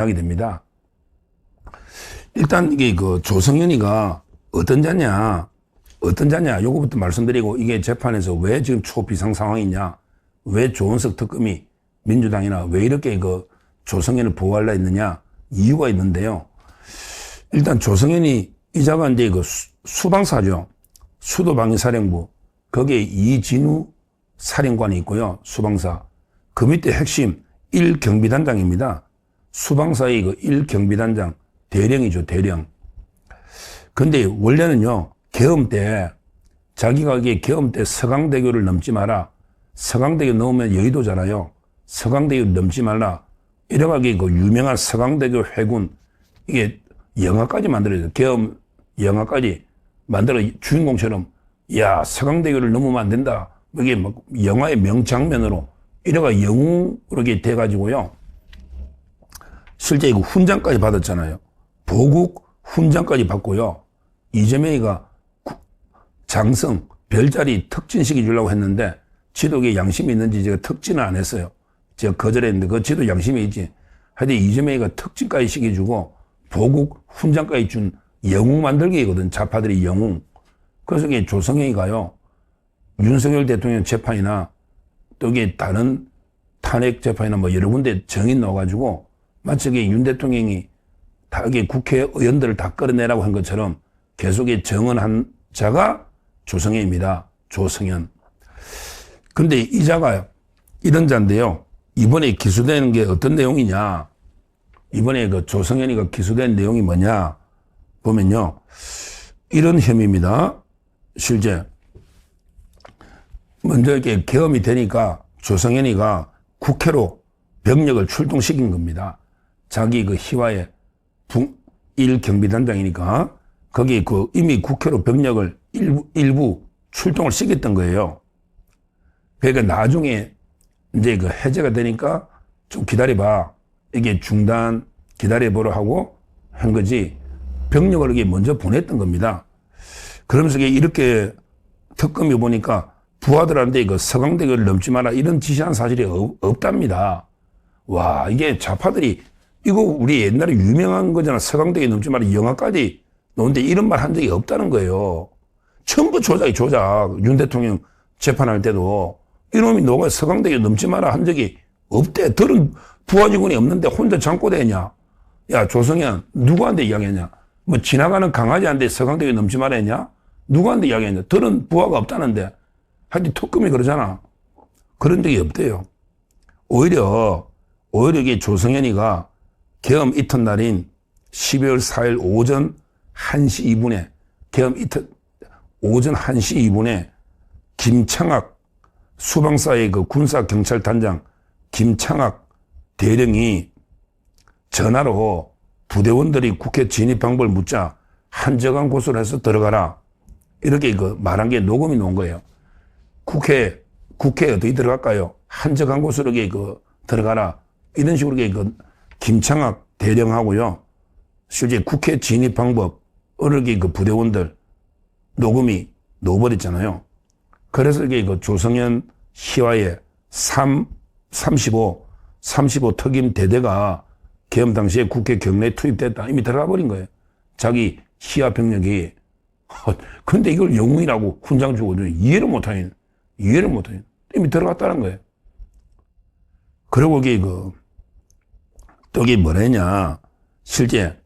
하게 됩니다. 일단 이게 그 조성현이가 어떤 자냐, 요거부터 말씀드리고, 이게 재판에서 왜 지금 초비상 상황이냐, 왜 조은석 특검이 민주당이나 왜 이렇게 그 조성현을 보호하려 했느냐, 이유가 있는데요. 일단 조성현이 이자가 이제 그 수방사죠. 수도방위사령부. 거기에 이진우 사령관이 있고요. 수방사. 그 밑에 핵심 1경비단장입니다. 수방사의 그 1경비단장. 대령이죠, 대령. 근데 원래는요, 계엄 때, 자기가 이게 계엄 때 서강대교를 넘지 마라. 서강대교 넘으면 여의도잖아요. 서강대교 넘지 말라. 이래가지고 그 유명한 서강대교 회군, 이게 영화까지 만들어요. 계엄 영화까지 만들어 주인공처럼, 야, 서강대교를 넘으면 안 된다. 이게 막 영화의 명장면으로, 이래가 영웅으로 이렇게 돼가지고요. 실제 이거 훈장까지 받았잖아요. 보국 훈장까지 받고요. 이재명이가 장성, 별자리 특진시켜 주려고 했는데, 지도에 양심이 있는지 제가 특진을 안 했어요. 제가 거절했는데, 그 지도 양심이 있지. 하여튼 이재명이가 특진까지 시켜주고, 보국 훈장까지 준 영웅 만들기거든. 좌파들이 영웅. 그래서 이게 조성현이가요, 윤석열 대통령 재판이나 또 이게 다른 탄핵 재판이나 뭐 여러 군데 정인 넣어가지고 마치 이게 윤 대통령이 다 이게 국회의원들을 다 끌어내라고 한 것처럼 계속에 정언한 자가 조성현입니다. 조성현. 근데 이 자가 이런 자인데요. 이번에 기소되는 게 어떤 내용이냐. 이번에 그 조성현이가 기소된 내용이 뭐냐 보면요. 이런 혐의입니다. 실제. 먼저 이렇게 계엄이 되니까 조성현이가 국회로 병력을 출동시킨 겁니다. 자기 그 희화의 1경비단장이니까 거기 그 이미 국회로 병력을 일부 출동을 시켰던 거예요. 그러니까 나중에 이제 그 해제가 되니까 좀 기다려봐. 이게 중단 기다려보라 하고 한 거지. 병력을 이게 먼저 보냈던 겁니다. 그러면서 이렇게 특검이 보니까 부하들한테 그 서강대교를 넘지 마라 이런 지시한 사실이 없답니다. 와, 이게 좌파들이 이거 우리 옛날에 유명한 거잖아. 서강대교 넘지 마라 영화까지 놓는데 이런 말 한 적이 없다는 거예요. 전부 조작이 조작. 윤 대통령 재판할 때도 이놈이 너가 서강대교 넘지 마라 한 적이 없대. 들은 부하 직원이 없는데 혼자 잠꼬대냐. 야, 조성현 누구한테 이야기했냐. 뭐 지나가는 강아지한테 서강대교 넘지 마라 했냐. 누구한테 이야기했냐. 들은 부하가 없다는데. 하여튼 특검이 그러잖아. 그런 적이 없대요. 오히려 이게 조성현이가 계엄 이튿날인 12월 4일 오전 1시 2분에 계엄 오전 1시 2분에 김창학 수방사의 그 군사경찰단장 김창학 대령이 전화로 부대원들이 국회 진입 방법을 묻자 한적한 곳으로 해서 들어가라. 이렇게 그 말한 게 녹음이 나온 거예요. 국회에 어떻게 들어갈까요? 한적한 곳으로 그 들어가라. 이런 식으로 그 김창학 대령하고요. 실제 국회 진입 방법, 어르기 그 부대원들 녹음이 넣어버렸잖아요. 그래서 이게 그 조성현 희화의 35 특임 대대가 계엄 당시에 국회 경내에 투입됐다. 이미 들어가 버린 거예요. 자기 희화 병력이. 근데 이걸 영웅이라고 훈장 주고 이해를 못하는. 이미 들어갔다는 거예요. 그리고 이게 또 이게 뭐랬냐. 실제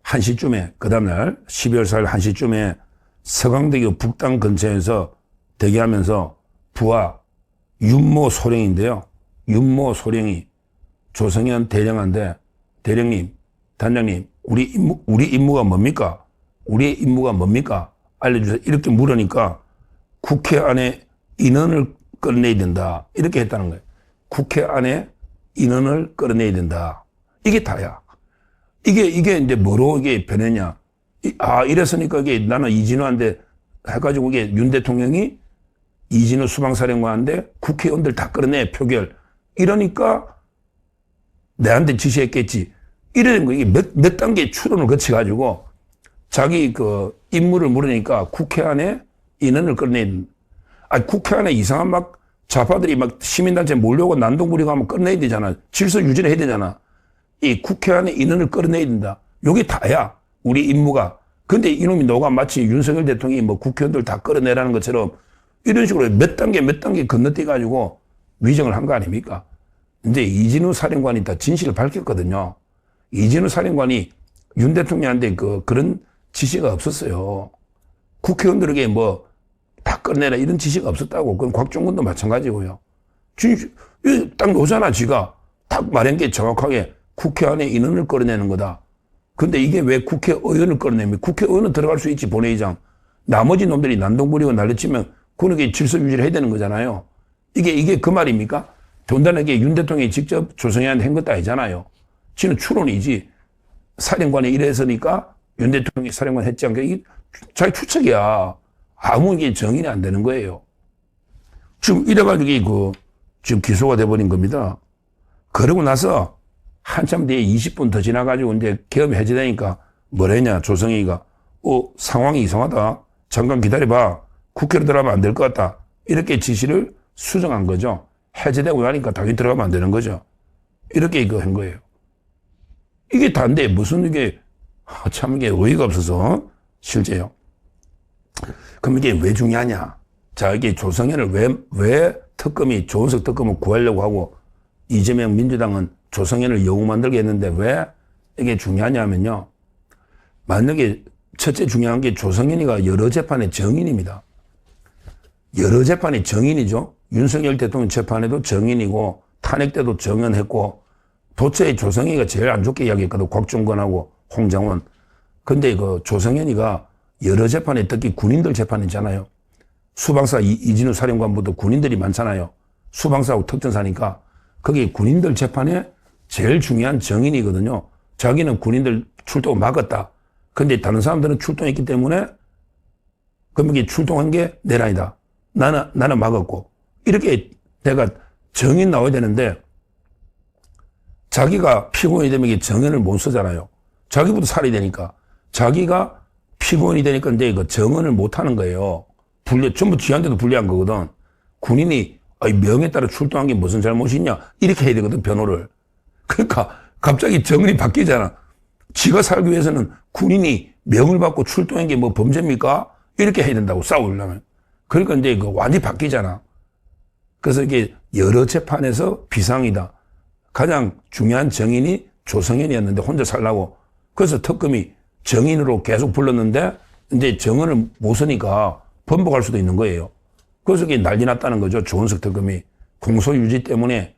1시쯤에, 그 다음날 12월 4일 1시쯤에 서강대교 북당 근처에서 대기하면서 부하 윤모 소령인데요. 윤모 소령이 조성현 대령한테 대령님, 단장님, 우리 임무가 뭡니까? 우리의 임무가 뭡니까? 알려주세요. 이렇게 물으니까 국회 안에 인원을 끌어내야 된다. 이렇게 했다는 거예요. 국회 안에 인원을 끌어내야 된다. 이게 다야. 이게 이제 뭐로 이게 변했냐. 이랬으니까 이게 나는 이진우한테 해가지고 이게 윤 대통령이 이진우 수방사령관한테 국회의원들 다 끌어내 표결. 이러니까 내한테 지시했겠지. 이런 거 이게 몇 단계 추론을 거쳐가지고 자기 그 임무를 물으니까 국회 안에 인원을 끌어내야 된다. 국회 안에 이상한 막 좌파들이 막 시민단체 몰려오고 난동 부리고 하면 끝내야 되잖아. 질서 유지를 해야 되잖아. 이 국회 안에 인원을 끌어내야 된다. 요게 다야. 우리 임무가. 근데 이놈이 너가 마치 윤석열 대통령이 뭐 국회의원들 다 끌어내라는 것처럼 이런 식으로 몇 단계 건너뛰어가지고 위정을 한 거 아닙니까? 근데 이진우 사령관이 다 진실을 밝혔거든요. 이진우 사령관이 윤 대통령한테 그런 지시가 없었어요. 국회의원들에게 뭐 다 끌어내라 이런 지시가 없었다고. 그건 곽종근도 마찬가지고요. 딱 놓잖아, 지가. 딱 말한 게 정확하게 국회 안에 인원을 끌어내는 거다. 근데 이게 왜 국회의원을 끌어내면 국회의원은 들어갈 수 있지, 본회의장. 나머지 놈들이 난동 부리고 난리치면 그게 질서 유지를 해야 되는 거잖아요. 이게 그 말입니까? 돈단하게 윤 대통령이 직접 조성해한테 한 것도 아니잖아요. 지는 추론이지. 사령관이 이래서니까 윤 대통령이 사령관 했지 않게 이게 자기 추측이야. 아무 게 정인이 안 되는 거예요. 지금 이래가지고 지금 기소가 돼버린 겁니다. 그러고 나서 한참 뒤에 20분 더 지나가지고 이제 계엄이 해제되니까 뭐라 했냐, 조성희가. 상황이 이상하다. 잠깐 기다려봐. 국회로 들어가면 안 될 것 같다. 이렇게 지시를 수정한 거죠. 해제되고 나니까 당연히 들어가면 안 되는 거죠. 이렇게 이거 한 거예요. 이게 다인데 무슨 이게 참 이게 어이가 없어서 실제요. 그럼 이게 왜 중요하냐? 자, 이게 조성현을 왜 조은석 특검을 구하려고 하고 이재명 민주당은 조성현을 영웅 만들게 했는데 왜 이게 중요하냐면요. 만약에 첫째 중요한 게 조성현이가 여러 재판의 정인입니다. 여러 재판의 정인이죠. 윤석열 대통령 재판에도 정인이고 탄핵 때도 정연했고 도처에 조성현이가 제일 안 좋게 이야기했거든. 곽종건하고 홍장원. 근데 조성현이가 여러 재판에 특히 군인들 재판 있잖아요. 수방사 이진우 사령관보다 군인들이 많잖아요. 수방사하고 특전사니까 거기 군인들 재판에 제일 중요한 정인이거든요. 자기는 군인들 출동을 막았다. 근데 다른 사람들은 출동했기 때문에 그럼 이게 출동한 게 내 라이다. 나는 막았고. 이렇게 내가 정인 나와야 되는데 자기가 피고인이 되면 이게 정인을 못 쓰잖아요. 자기부터 살이 되니까. 자기가 피고인이 되니까 이제 정언을 못 하는 거예요. 전부 지한테도 불리한 거거든. 군인이 명에 따라 출동한 게 무슨 잘못이 있냐? 이렇게 해야 되거든, 변호를. 그러니까 갑자기 정언이 바뀌잖아. 지가 살기 위해서는 군인이 명을 받고 출동한 게 뭐 범죄입니까? 이렇게 해야 된다고 싸우려면. 그러니까 이제 완전히 바뀌잖아. 그래서 이게 여러 재판에서 비상이다. 가장 중요한 정인이 조성현이었는데 혼자 살라고. 그래서 특검이 정인으로 계속 불렀는데 이제 정언을 못 쓰니까 번복할 수도 있는 거예요. 그래서 이게 난리 났다는 거죠. 조은석 특검이. 공소유지 때문에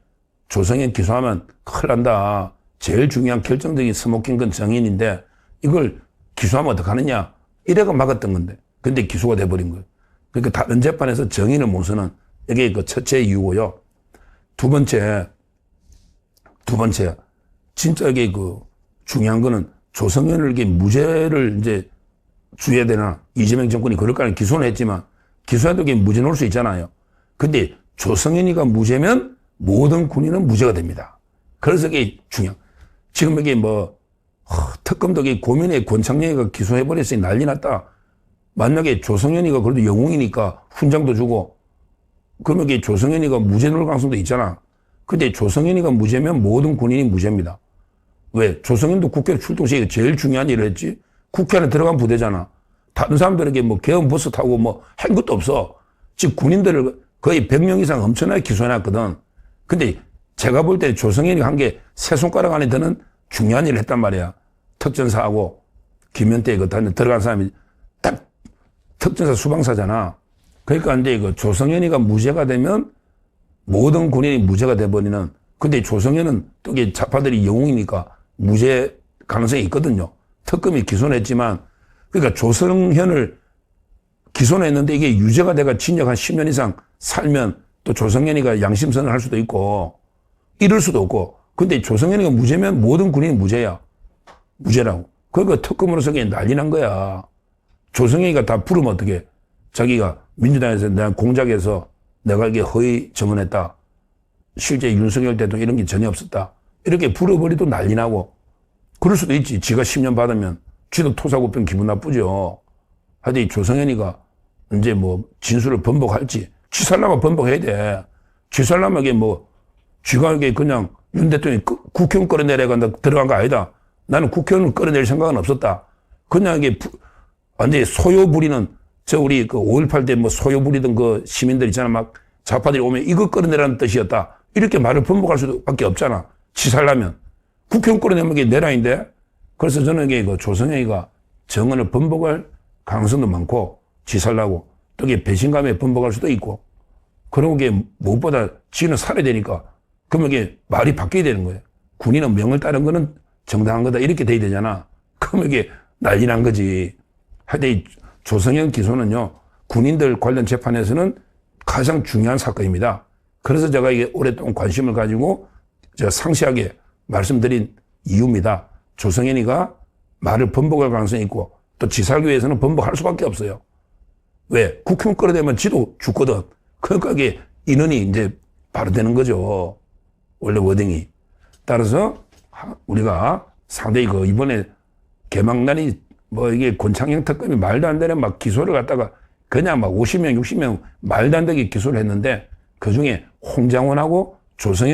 조성현 기소하면 큰일 난다. 제일 중요한 결정적인 스모킹 건 정인인데 이걸 기소하면 어떡하느냐. 이래가 막았던 건데. 근데 기소가 돼버린 거예요. 그러니까 다른 재판에서 정인을 못 쓰는 이게 첫째 이유고요. 두 번째. 진짜 이게 중요한 거는 조성현을 이게 무죄를 이제 주어야 되나. 이재명 정권이 그럴까는 기소는 했지만 기소해도 이게 무죄 놓을 수 있잖아요. 근데 조성현이가 무죄면 모든 군인은 무죄가 됩니다. 그래서 이게 지금 이게 특검도 고민의 권창룡이가 기소해버렸으니 난리 났다. 만약에 조성현이가 그래도 영웅이니까 훈장도 주고 그러면 이게 조성현이가 무죄 놓을 가능성도 있잖아. 근데 조성현이가 무죄면 모든 군인이 무죄입니다. 왜? 조성현도 국회로 출동시키기 제일 중요한 일을 했지. 국회 안에 들어간 부대잖아. 다른 사람들에게 개헌 버스 타고 한 것도 없어. 즉 군인들을 거의 100명 이상 엄청나게 기소해놨거든. 근데 제가 볼 때 조성현이 한 게 세 손가락 안에 드는 중요한 일을 했단 말이야. 특전사하고 김현태 들어간 사람이 딱 특전사 수방사잖아. 그러니까 이제 조성현이가 무죄가 되면 모든 군인이 무죄가 돼버리는. 근데 조성현은 또 이게 좌파들이 영웅이니까 무죄 가능성이 있거든요. 특검이 기소는 했지만, 그러니까 조성현을 기소는 했는데 이게 유죄가 돼가 징역 한 10년 이상 살면 또 조성현이가 양심선을 할 수도 있고, 이럴 수도 없고. 근데 조성현이가 무죄면 모든 군인이 무죄야. 무죄라고. 그러니까 특검으로서 그게 난리 난 거야. 조성현이가 다 부르면 어떡해. 자기가 민주당에서 내가 공작해서 내가 이게 허위 정언했다. 실제 윤석열 대통령 이런 게 전혀 없었다. 이렇게 불어버리도 난리 나고. 그럴 수도 있지. 지가 10년 받으면 지도 토사구팽 기분 나쁘죠. 하여튼 조성현이가 이제 진술을 번복할지. 지 살려면 번복해야 돼. 지 살려면 이게 지가 이게 그냥 윤 대통령이 국회의원 끌어내려가 들어간 거 아니다. 나는 국회의원을 끌어낼 생각은 없었다. 그냥 이게 완전히 소요 부리는 우리 그 5.18 때 뭐 소요 부리던 그 시민들 있잖아. 막 좌파들이 오면 이거 끌어내라는 뜻이었다. 이렇게 말을 번복할 수밖에 없잖아. 치살라면. 국회의원 끌어내면 이게 내 라인데. 그래서 저는 이게 그 조성현이가 정언을 번복할 가능성도 많고 치살라고 또 이게 배신감에 번복할 수도 있고 그리고 이게 무엇보다 지는 살아야 되니까 그러면 이게 말이 바뀌어야 되는 거예요. 군인은 명을 따른 거는 정당한 거다 이렇게 돼야 되잖아. 그러면 이게 난리 난 거지. 하여튼 이 조성현 기소는요. 군인들 관련 재판에서는 가장 중요한 사건입니다. 그래서 제가 이게 오랫동안 관심을 가지고 제가 상세하게 말씀드린 이유입니다. 조성현이가 말을 번복할 가능성이 있고 또 지살교에서는 번복할 수밖에 없어요. 왜? 국회의원 끌어내면 지도 죽거든. 그러니까 이게 인원이 이제 바로 되는 거죠. 원래 워딩이. 따라서 우리가 상당히 그 이번에 개막날이 뭐 이게 권창형 특검이 말도 안 되는 막 기소를 갖다가 그냥 막 50명, 60명 말도 안 되게 기소를 했는데 그 중에 홍장원하고 조성현